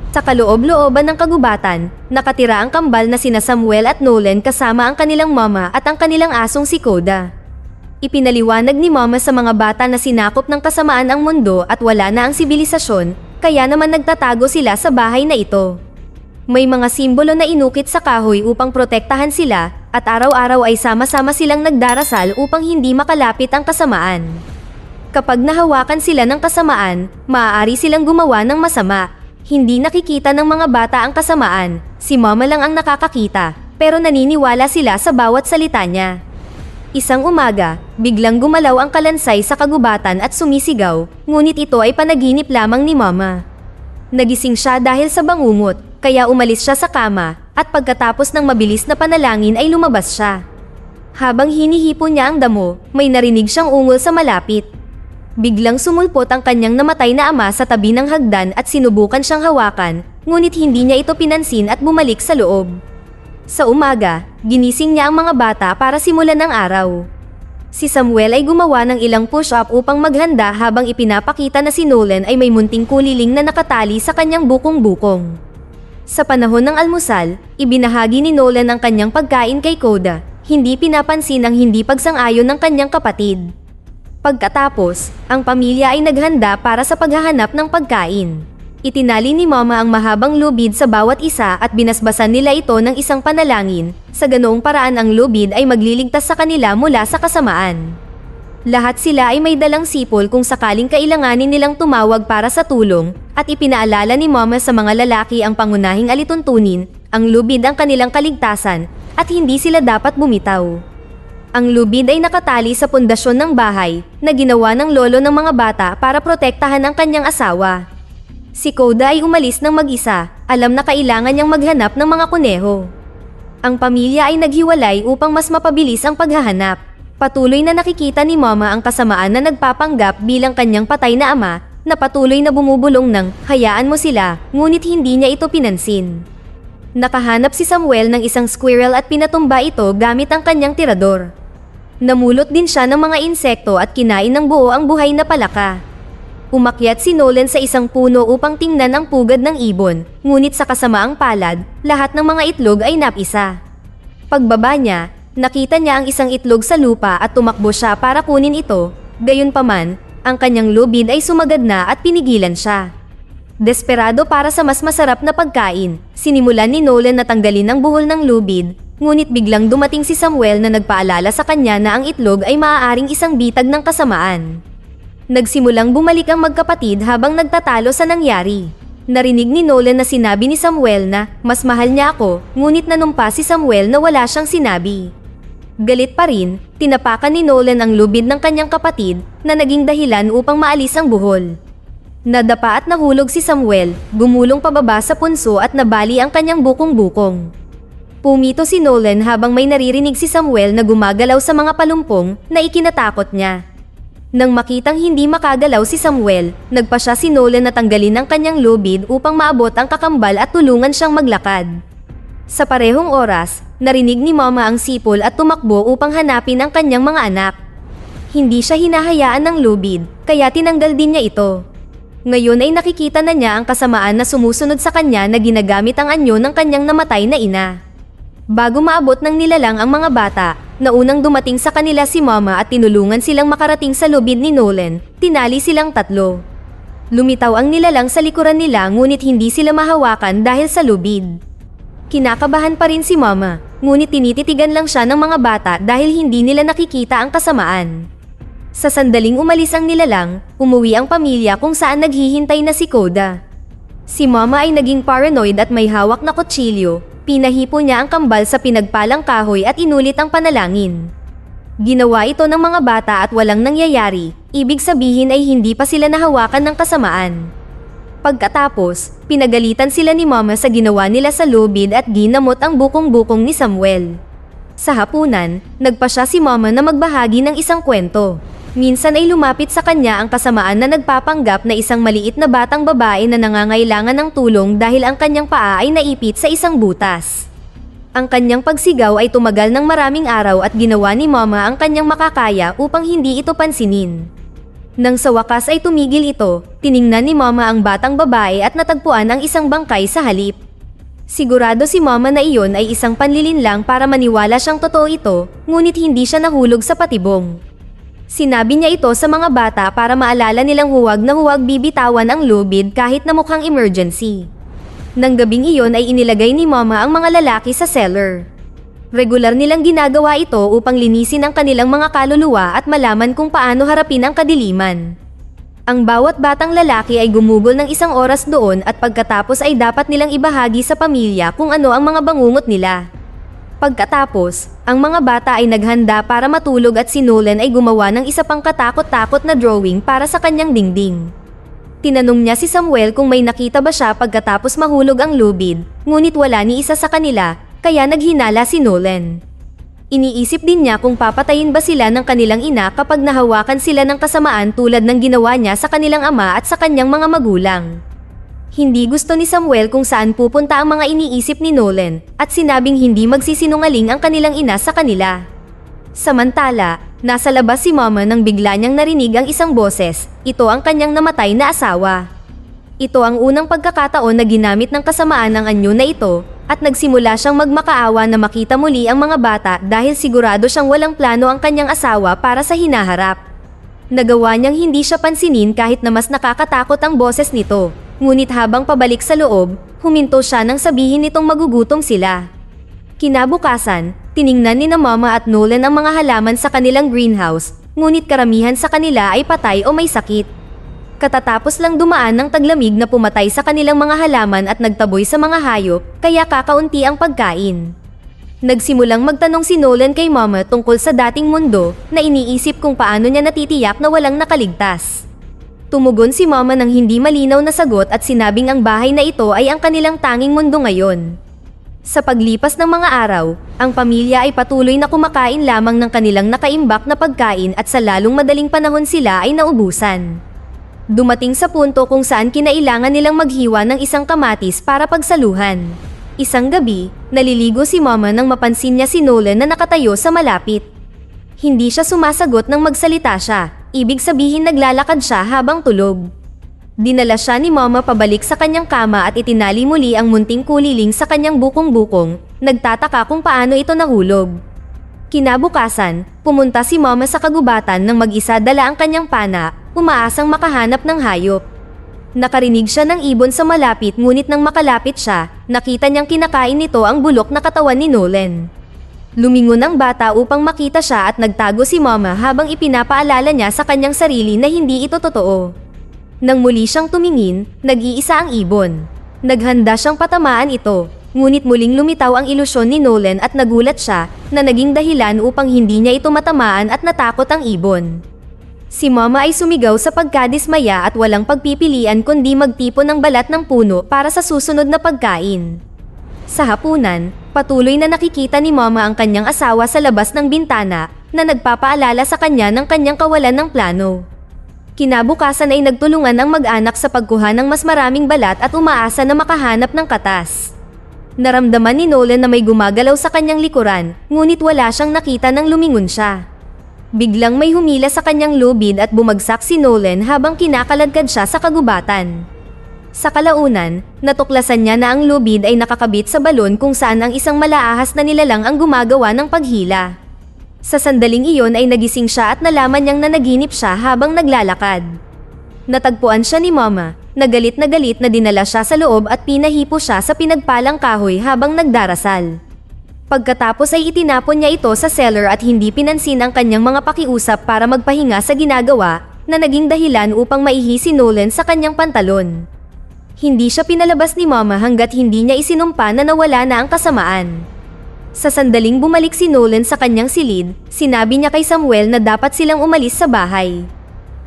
Sa kaloob-looban ng kagubatan, nakatira ang kambal na sina Samuel at Nolan kasama ang kanilang mama at ang kanilang asong si Koda. Ipinaliwanag ni mama sa mga bata na sinakop ng kasamaan ang mundo at wala na ang sibilisasyon, kaya naman nagtatago sila sa bahay na ito. May mga simbolo na inukit sa kahoy upang protektahan sila, at araw-araw ay sama-sama silang nagdarasal upang hindi makalapit ang kasamaan. Kapag nahawakan sila ng kasamaan, maaari silang gumawa ng masama. Hindi nakikita ng mga bata ang kasamaan, si mama lang ang nakakakita, pero naniniwala sila sa bawat salita niya. Isang umaga, biglang gumalaw ang kalansay sa kagubatan at sumisigaw, ngunit ito ay panaginip lamang ni mama. Nagising siya dahil sa bangungot, kaya umalis siya sa kama, at pagkatapos ng mabilis na panalangin ay lumabas siya. Habang hinihipon niya ang damo, may narinig siyang ungol sa malapit. Biglang sumulpot ang kanyang namatay na ama sa tabi ng hagdan at sinubukan siyang hawakan, ngunit hindi niya ito pinansin at bumalik sa loob. Sa umaga, ginising niya ang mga bata para simulan ang araw. Si Samuel ay gumawa ng ilang push-up upang maghanda habang ipinapakita na si Nolan ay may munting kuliling na nakatali sa kanyang bukong-bukong. Sa panahon ng almusal, ibinahagi ni Nolan ang kanyang pagkain kay Koda, hindi pinapansin ang hindi pagsang-ayon ng kanyang kapatid. Pagkatapos, ang pamilya ay naghanda para sa paghahanap ng pagkain. Itinali ni mama ang mahabang lubid sa bawat isa at binasbasan nila ito ng isang panalangin, sa ganoong paraan ang lubid ay magliligtas sa kanila mula sa kasamaan. Lahat sila ay may dalang sipol kung sakaling kailanganin nilang tumawag para sa tulong, at ipinaalala ni mama sa mga lalaki ang pangunahing alituntunin, ang lubid ang kanilang kaligtasan, at hindi sila dapat bumitaw. Ang lubid ay nakatali sa pundasyon ng bahay, na ginawa ng lolo ng mga bata para protektahan ang kanyang asawa. Si Koda ay umalis ng mag-isa, alam na kailangan niyang maghanap ng mga kuneho. Ang pamilya ay naghiwalay upang mas mapabilis ang paghahanap. Patuloy na nakikita ni mama ang kasamaan na nagpapanggap bilang kanyang patay na ama, na patuloy na bumubulong ng, hayaan mo sila, ngunit hindi niya ito pinansin. Nakahanap si Samuel ng isang squirrel at pinatumba ito gamit ang kanyang tirador. Namulot din siya ng mga insekto at kinain ng buo ang buhay na palaka. Umakyat si Nolan sa isang puno upang tingnan ang pugad ng ibon, ngunit sa kasamaang palad, lahat ng mga itlog ay napisa. Pagbaba niya, nakita niya ang isang itlog sa lupa at tumakbo siya para kunin ito, gayunpaman, ang kanyang lubid ay sumagad na at pinigilan siya. Desperado para sa mas masarap na pagkain, sinimulan ni Nolan na tanggalin ang buhol ng lubid, ngunit biglang dumating si Samuel na nagpaalala sa kanya na ang itlog ay maaaring isang bitag ng kasamaan. Nagsimulang bumalik ang magkapatid habang nagtatalo sa nangyari. Narinig ni Nolan na sinabi ni Samuel na, mas mahal niya ako, ngunit nanumpa si Samuel na wala siyang sinabi. Galit pa rin, tinapakan ni Nolan ang lubid ng kanyang kapatid na naging dahilan upang maalis ang buhol. Nadapa at nahulog si Samuel, gumulong pababa sa punso at nabali ang kanyang bukong-bukong. Pumito si Nolan habang may naririnig si Samuel na gumagalaw sa mga palumpong na ikinatakot niya. Nang makitang hindi makagalaw si Samuel, nagpa siya si Nolan na tanggalin ang kanyang lubid upang maabot ang kakambal at tulungan siyang maglakad. Sa parehong oras, narinig ni mama ang sipol at tumakbo upang hanapin ang kanyang mga anak. Hindi siya hinahayaan ng lubid, kaya tinanggal din niya ito. Ngayon ay nakikita na niya ang kasamaan na sumusunod sa kanya na ginagamit ang anyo ng kanyang namatay na ina. Bago maabot ng nilalang ang mga bata, naunang dumating sa kanila si mama at tinulungan silang makarating sa lubid ni Nolan, tinali silang tatlo. Lumitaw ang nilalang sa likuran nila ngunit hindi sila mahawakan dahil sa lubid. Kinakabahan pa rin si mama, ngunit tinititigan lang siya ng mga bata dahil hindi nila nakikita ang kasamaan. Sa sandaling umalis ang nilalang, umuwi ang pamilya kung saan naghihintay na si Koda. Si mama ay naging paranoid at may hawak na kutsilyo. Pinahipo niya ang kambal sa pinagpalang kahoy at inulit ang panalangin. Ginawa ito ng mga bata at walang nangyayari, ibig sabihin ay hindi pa sila nahawakan ng kasamaan. Pagkatapos, pinagalitan sila ni mama sa ginawa nila sa lubid at ginamot ang bukong-bukong ni Samuel. Sa hapunan, nagpa siya si mama na magbahagi ng isang kwento. Minsan ay lumapit sa kanya ang kasamaan na nagpapanggap na isang maliit na batang babae na nangangailangan ng tulong dahil ang kanyang paa ay naipit sa isang butas. Ang kanyang pagsigaw ay tumagal ng maraming araw at ginawa ni mama ang kanyang makakaya upang hindi ito pansinin. Nang sa wakas ay tumigil ito, tiningnan ni Mama ang batang babae at natagpuan ang isang bangkay sa halip. Sigurado si Mama na iyon ay isang panlilin lang para maniwala siyang totoo ito, ngunit hindi siya nahulog sa patibong. Sinabi niya ito sa mga bata para maalala nilang huwag na huwag bibitawan ang lubid kahit na mukhang emergency. Nang gabing iyon ay inilagay ni Mama ang mga lalaki sa cellar. Regular nilang ginagawa ito upang linisin ang kanilang mga kaluluwa at malaman kung paano harapin ang kadiliman. Ang bawat batang lalaki ay gumugol ng isang oras doon at pagkatapos ay dapat nilang ibahagi sa pamilya kung ano ang mga bangungot nila. Pagkatapos, ang mga bata ay naghanda para matulog at si Nolan ay gumawa ng isa pang katakot-takot na drawing para sa kanyang dingding. Tinanong niya si Samuel kung may nakita ba siya pagkatapos mahulog ang lubid, ngunit wala ni isa sa kanila, kaya naghinala si Nolan. Iniisip din niya kung papatayin ba sila ng kanilang ina kapag nahawakan sila ng kasamaan tulad ng ginawa niya sa kanilang ama at sa kanyang mga magulang. Hindi gusto ni Samuel kung saan pupunta ang mga iniisip ni Nolan at sinabing hindi magsisinungaling ang kanilang ina sa kanila. Samantala, nasa labas si Mama nang bigla niyang narinig ang isang boses. Ito ang kanyang namatay na asawa. Ito ang unang pagkakataon na ginamit ng kasamaan ang anyo na ito at nagsimula siyang magmakaawa na makita muli ang mga bata dahil sigurado siyang walang plano ang kanyang asawa para sa hinaharap. Nagawa niyang hindi siya pansinin kahit na mas nakakatakot ang boses nito. Ngunit habang pabalik sa loob, huminto siya nang sabihin nitong magugutom sila. Kinabukasan, tiningnan ni na Mama at Nolan ang mga halaman sa kanilang greenhouse, ngunit karamihan sa kanila ay patay o may sakit. Katatapos lang dumaan ng taglamig na pumatay sa kanilang mga halaman at nagtaboy sa mga hayop, kaya kakaunti ang pagkain. Nagsimulang magtanong si Nolan kay Mama tungkol sa dating mundo na iniisip kung paano niya natitiyak na walang nakaligtas. Tumugon si Mama ng hindi malinaw na sagot at sinabing ang bahay na ito ay ang kanilang tanging mundo ngayon. Sa paglipas ng mga araw, ang pamilya ay patuloy na kumakain lamang ng kanilang nakaimbak na pagkain at sa lalong madaling panahon sila ay naubusan. Dumating sa punto kung saan kinailangan nilang maghiwa ng isang kamatis para pagsaluhan. Isang gabi, naliligo si Mama nang mapansin niya si Nolan na nakatayo sa malapit. Hindi siya sumasagot nang magsalita siya, ibig sabihin naglalakad siya habang tulog. Dinala siya ni Mama pabalik sa kanyang kama at itinali muli ang munting kuliling sa kanyang bukong-bukong, nagtataka kung paano ito nahulog. Kinabukasan, pumunta si Mama sa kagubatan nang mag-isa dala ang kanyang pana, umaasang makahanap ng hayop. Nakarinig siya ng ibon sa malapit ngunit nang makalapit siya, nakita niyang kinakain nito ang bulok na katawan ni Nolan. Lumingon ang bata upang makita siya at nagtago si Mama habang ipinapaalala niya sa kanyang sarili na hindi ito totoo. Nang muli siyang tumingin, nag-iisa ang ibon. Naghanda siyang patamaan ito, ngunit muling lumitaw ang ilusyon ni Nolan at nagulat siya na naging dahilan upang hindi niya ito matamaan at natakot ang ibon. Si Mama ay sumigaw sa pagkadismaya at walang pagpipilian kundi magtipon ng balat ng puno para sa susunod na pagkain. Sa hapunan, patuloy na nakikita ni Mama ang kanyang asawa sa labas ng bintana na nagpapaalala sa kanya ng kanyang kawalan ng plano. Kinabukasan ay nagtulungan ang mag-anak sa pagkuha ng mas maraming balat at umaasa na makahanap ng katas. Naramdaman ni Nolan na may gumagalaw sa kanyang likuran, ngunit wala siyang nakita nang lumingon siya. Biglang may humila sa kanyang lubid at bumagsak si Nolan habang kinakaladkad siya sa kagubatan. Sa kalaunan, natuklasan niya na ang lubid ay nakakabit sa balon kung saan ang isang malaahas na nilalang ang gumagawa ng paghila. Sa sandaling iyon ay nagising siya at nalaman niyang nanaginip siya habang naglalakad. Natagpuan siya ni Mama, na galit na dinala siya sa loob at pinahipo siya sa pinagpalang kahoy habang nagdarasal. Pagkatapos ay itinapon niya ito sa cellar at hindi pinansin ang kanyang mga pakiusap para magpahinga sa ginagawa na naging dahilan upang maihi si Nolan sa kanyang pantalon. Hindi siya pinalabas ni Mama hanggat hindi niya isinumpa na nawala na ang kasamaan. Sa sandaling bumalik si Nolan sa kanyang silid, sinabi niya kay Samuel na dapat silang umalis sa bahay.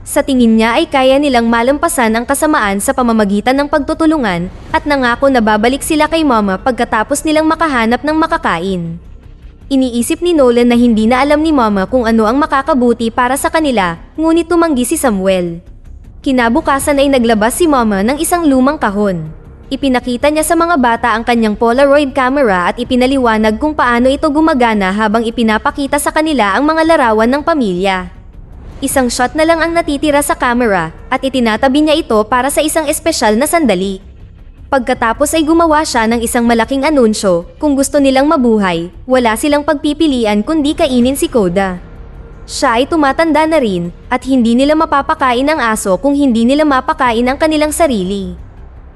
Sa tingin niya ay kaya nilang malampasan ang kasamaan sa pamamagitan ng pagtutulungan at nangako na babalik sila kay Mama pagkatapos nilang makahanap ng makakain. Iniisip ni Nolan na hindi na alam ni Mama kung ano ang makakabuti para sa kanila, ngunit tumanggi si Samuel. Kinabukasan ay naglabas si Mama ng isang lumang kahon. Ipinakita niya sa mga bata ang kanyang Polaroid camera at ipinaliwanag kung paano ito gumagana habang ipinapakita sa kanila ang mga larawan ng pamilya. Isang shot na lang ang natitira sa camera at itinatabi niya ito para sa isang espesyal na sandali. Pagkatapos ay gumawa siya ng isang malaking anunsyo, kung gusto nilang mabuhay, wala silang pagpipilian kundi kainin si Koda. Siya ay tumatanda na rin at hindi nila mapapakain ang aso kung hindi nila mapakain ang kanilang sarili.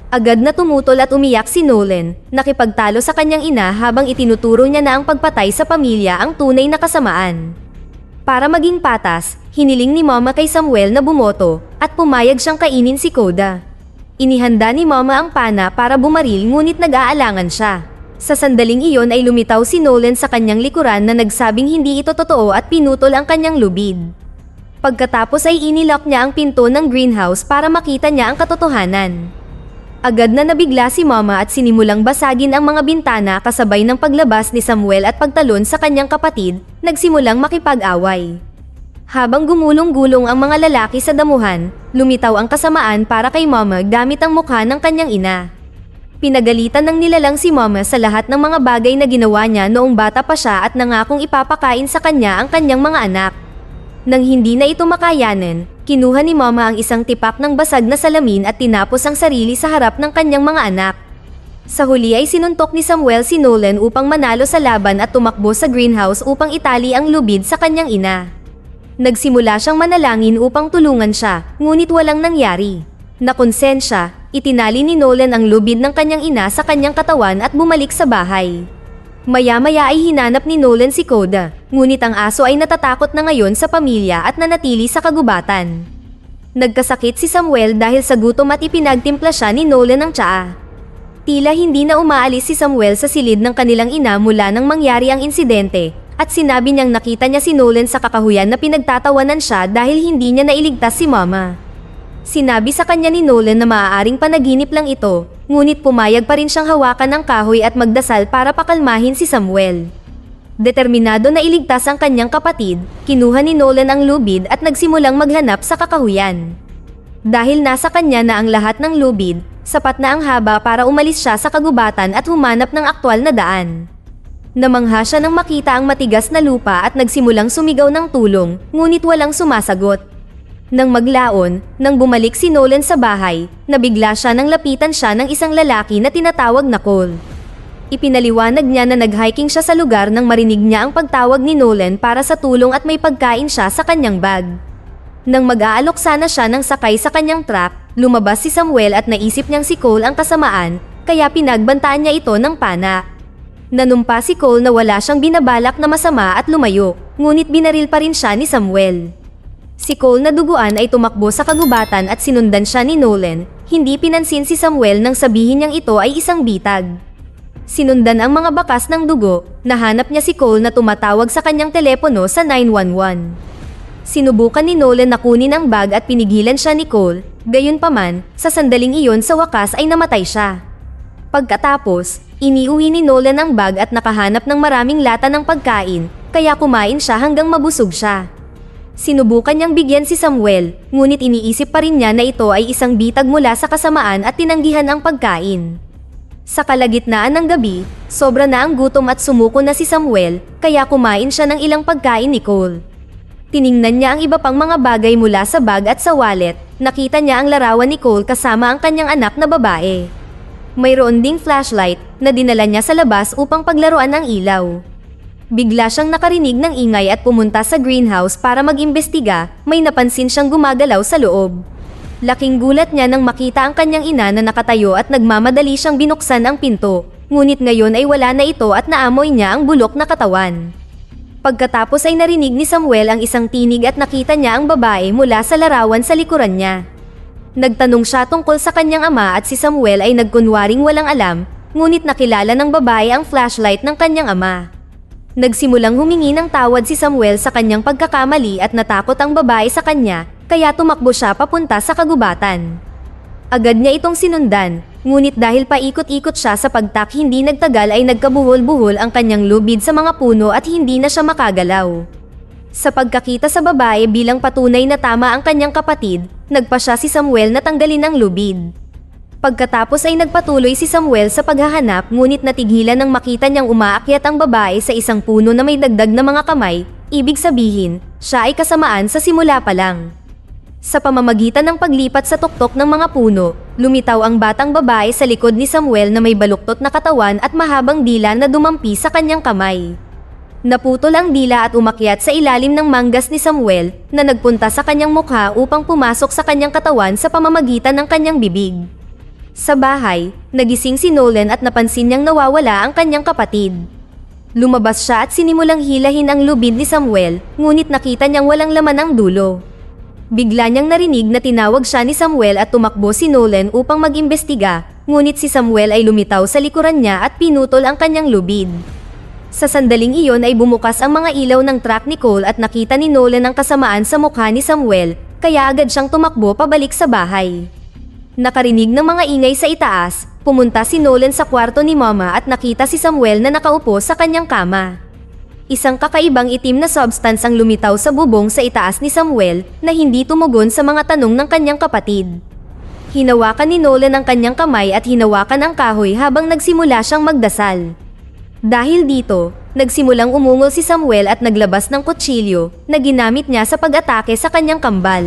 Agad na tumutol at umiyak si Nolan, nakipagtalo sa kanyang ina habang itinuturo niya na ang pagpatay sa pamilya ang tunay na kasamaan. Para maging patas, hiniling ni Mama kay Samuel na bumoto at pumayag siyang kainin si Koda. Inihanda ni Mama ang pana para bumaril ngunit nag-aalangan siya. Sa sandaling iyon ay lumitaw si Nolan sa kanyang likuran na nagsabing hindi ito totoo at pinutol ang kanyang lubid. Pagkatapos ay inilock niya ang pinto ng greenhouse para makita niya ang katotohanan. Agad na nabigla si Mama at sinimulang basagin ang mga bintana kasabay ng paglabas ni Samuel at pagtalon sa kanyang kapatid, nagsimulang makipag-away. Habang gumulong-gulong ang mga lalaki sa damuhan, lumitaw ang kasamaan para kay Mama gamit ang mukha ng kanyang ina. Pinagalitan ng nilalang si Mama sa lahat ng mga bagay na ginawa niya noong bata pa siya at nangakong ipapakain sa kanya ang kanyang mga anak. Nang hindi na ito makayanan, kinuha ni Mama ang isang tipak ng basag na salamin at tinapos ang sarili sa harap ng kanyang mga anak. Sa huli ay sinuntok ni Samuel si Nolan upang manalo sa laban at tumakbo sa greenhouse upang itali ang lubid sa kanyang ina. Nagsimula siyang manalangin upang tulungan siya, ngunit walang nangyari. Nakonsensya, itinali ni Nolan ang lubid ng kanyang ina sa kanyang katawan at bumalik sa bahay. Maya-maya ay hinanap ni Nolan si Koda, ngunit ang aso ay natatakot na ngayon sa pamilya at nanatili sa kagubatan. Nagkasakit si Samuel dahil sa gutom at ipinagtimpla siya ni Nolan ng tsaa. Tila hindi na umaalis si Samuel sa silid ng kanilang ina mula nang mangyari ang insidente, at sinabi niyang nakita niya si Nolan sa kakahuyan na pinagtatawanan siya dahil hindi niya nailigtas si Mama. Sinabi sa kanya ni Nolan na maaaring panaginip lang ito, ngunit pumayag pa rin siyang hawakan ng kahoy at magdasal para pakalmahin si Samuel. Determinado na iligtas ang kanyang kapatid, kinuha ni Nolan ang lubid at nagsimulang maghanap sa kakahuyan. Dahil nasa kanya na ang lahat ng lubid, sapat na ang haba para umalis siya sa kagubatan at humanap ng aktwal na daan. Namangha siya nang makita ang matigas na lupa at nagsimulang sumigaw ng tulong, ngunit walang sumasagot. Nang maglaon, nang bumalik si Nolan sa bahay, nabigla siya nang lapitan siya ng isang lalaki na tinatawag na Cole. Ipinaliwanag niya na nag-hiking siya sa lugar nang marinig niya ang pagtawag ni Nolan para sa tulong at may pagkain siya sa kanyang bag. Nang mag-aalok sana siya ng sakay sa kanyang truck, lumabas si Samuel at naisip niyang si Cole ang kasamaan, kaya pinagbantaan niya ito ng pana. Nanumpa si Cole na wala siyang binabalak na masama at lumayo, ngunit binaril pa rin siya ni Samuel. Si Cole na duguan ay tumakbo sa kagubatan at sinundan siya ni Nolan, hindi pinansin si Samuel nang sabihin niyang ito ay isang bitag. Sinundan ang mga bakas ng dugo, nahanap niya si Cole na tumatawag sa kanyang telepono sa 911. Sinubukan ni Nolan na kunin ang bag at pinigilan siya ni Cole, gayunpaman, sa sandaling iyon sa wakas ay namatay siya. Pagkatapos, iniuwi ni Nolan ang bag at nakahanap ng maraming lata ng pagkain, kaya kumain siya hanggang mabusog siya. Sinubukan niyang bigyan si Samuel, ngunit iniisip pa rin niya na ito ay isang bitag mula sa kasamaan at tinanggihan ang pagkain. Sa kalagitnaan ng gabi, sobra na ang gutom at sumuko na si Samuel, kaya kumain siya ng ilang pagkain ni Cole. Tiningnan niya ang iba pang mga bagay mula sa bag at sa wallet, nakita niya ang larawan ni Cole kasama ang kanyang anak na babae. Mayroon ding flashlight na dinala niya sa labas upang paglaruan ng ilaw. Bigla siyang nakarinig ng ingay at pumunta sa greenhouse para mag-imbestiga, may napansin siyang gumagalaw sa loob. Laking gulat niya nang makita ang kanyang ina na nakatayo at nagmamadali siyang binuksan ang pinto, ngunit ngayon ay wala na ito at naamoy niya ang bulok na katawan. Pagkatapos ay narinig ni Samuel ang isang tinig at nakita niya ang babae mula sa larawan sa likuran niya. Nagtanong siya tungkol sa kanyang ama at si Samuel ay nagkunwaring walang alam, ngunit nakilala ng babae ang flashlight ng kanyang ama. Nagsimulang humingi ng tawad si Samuel sa kanyang pagkakamali at natakot ang babae sa kanya, kaya tumakbo siya papunta sa kagubatan. Agad niya itong sinundan, ngunit dahil paikot-ikot siya sa pagtak hindi nagtagal ay nagkabuhol-buhol ang kanyang lubid sa mga puno at hindi na siya makagalaw. Sa pagkakita sa babae bilang patunay na tama ang kanyang kapatid, nagpa siya si Samuel na tanggalin ang lubid. Pagkatapos ay nagpatuloy si Samuel sa paghahanap ngunit natigilan nang makita niyang umaakyat ang babae sa isang puno na may dagdag na mga kamay, ibig sabihin, Siya ay kasamaan sa simula pa lang. Sa pamamagitan ng paglipat sa tuktok ng mga puno, lumitaw ang batang babae sa likod ni Samuel na may baluktot na katawan at mahabang dila na dumampi sa kanyang kamay. Naputol ang dila at umakyat sa ilalim ng manggas ni Samuel na nagpunta sa kanyang mukha upang pumasok sa kanyang katawan sa pamamagitan ng kanyang bibig. Sa bahay, nagising si Nolan at napansin niyang nawawala ang kanyang kapatid. Lumabas siya at sinimulang hilahin ang lubid ni Samuel, ngunit nakita niyang walang laman ang dulo. Bigla niyang narinig na tinawag siya ni Samuel at tumakbo si Nolan upang mag-imbestiga, ngunit si Samuel ay lumitaw sa likuran niya at pinutol ang kanyang lubid. Sa sandaling iyon ay bumukas ang mga ilaw ng truck ni Cole at nakita ni Nolan ang kasamaan sa mukha ni Samuel, kaya agad siyang tumakbo pabalik sa bahay. Nakarinig ng mga ingay sa itaas, pumunta si Nolan sa kwarto ni Mama at nakita si Samuel na nakaupo sa kanyang kama. Isang kakaibang itim na substance ang lumitaw sa bubong sa itaas ni Samuel na hindi tumugon sa mga tanong ng kanyang kapatid. Hinawakan ni Nolan ang kanyang kamay at hinawakan ang kahoy habang nagsimula siyang magdasal. Dahil dito, nagsimulang umungol si Samuel at naglabas ng kutsilyo na ginamit niya sa pag-atake sa kanyang kambal.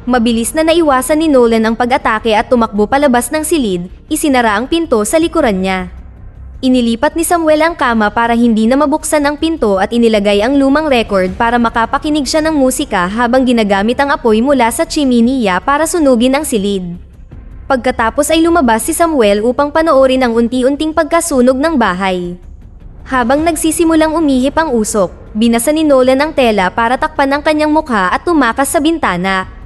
Mabilis na naiwasan ni Nolan ang pag-atake at tumakbo palabas ng silid, isinara ang pinto sa likuran niya. Inilipat ni Samuel ang kama para hindi na mabuksan ang pinto at inilagay ang lumang record para makapakinig siya ng musika habang ginagamit ang apoy mula sa chiminiya para sunugin ang silid. Pagkatapos ay lumabas si Samuel upang panoorin ang unti-unting pagkasunog ng bahay. Habang nagsisimulang umihip ang usok, binasa ni Nolan ang tela para takpan ang kanyang mukha at tumakas sa bintana.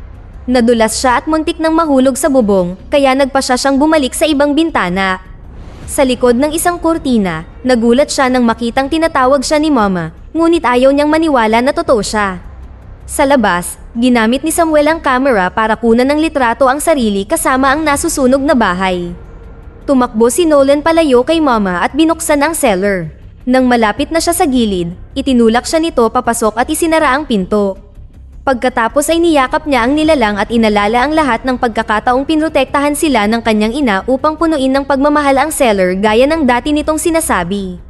Nadulas siya at muntik nang mahulog sa bubong, kaya nagpa siya siyang bumalik sa ibang bintana. Sa likod ng isang kurtina, nagulat siya nang makitang tinatawag siya ni Mama, ngunit ayaw niyang maniwala na totoo siya. Sa labas, ginamit ni Samuel ang camera para kunan ng litrato ang sarili kasama ang nasusunog na bahay. Tumakbo si Nolan palayo kay Mama at binuksan ang cellar. Nang malapit na siya sa gilid, itinulak siya nito papasok at isinara ang pinto. Pagkatapos ay niyakap niya ang nilalang at inalala ang lahat ng pagkakataong pinrotektahan sila ng kanyang ina upang punuin ng pagmamahal ang cellar gaya ng dati nitong sinasabi.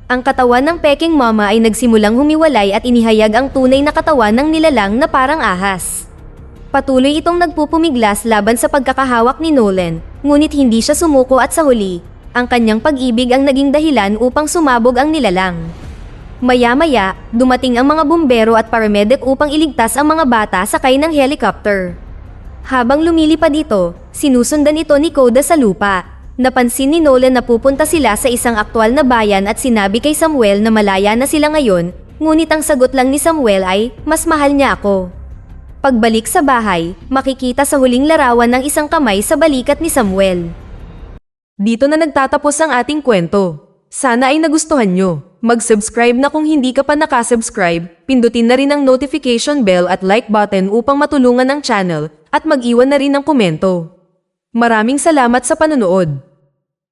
Ang katawan ng peking Mama ay nagsimulang humiwalay at inihayag ang tunay na katawan ng nilalang na parang ahas. Patuloy itong nagpupumiglas laban sa pagkakahawak ni Nolan, ngunit hindi siya sumuko at sa huli, ang kanyang pag-ibig ang naging dahilan upang sumabog ang nilalang. Maya-maya, dumating ang mga bumbero at paramedic upang iligtas ang mga bata sakay ng helicopter. Habang lumilipad ito, sinusundan ito ni Koda sa lupa. Napansin ni Nolan na pupunta sila sa isang aktwal na bayan at sinabi kay Samuel na malaya na sila ngayon, ngunit ang sagot lang ni Samuel ay, mas mahal niya ako. Pagbalik sa bahay, makikita sa huling larawan ng isang kamay sa balikat ni Samuel. Dito na nagtatapos ang ating kwento. Sana ay nagustuhan nyo. Mag-subscribe na kung hindi ka pa nakasubscribe, pindutin na rin ang notification bell at like button upang matulungan ang channel, at mag-iwan na rin ng komento. Maraming salamat sa panonood.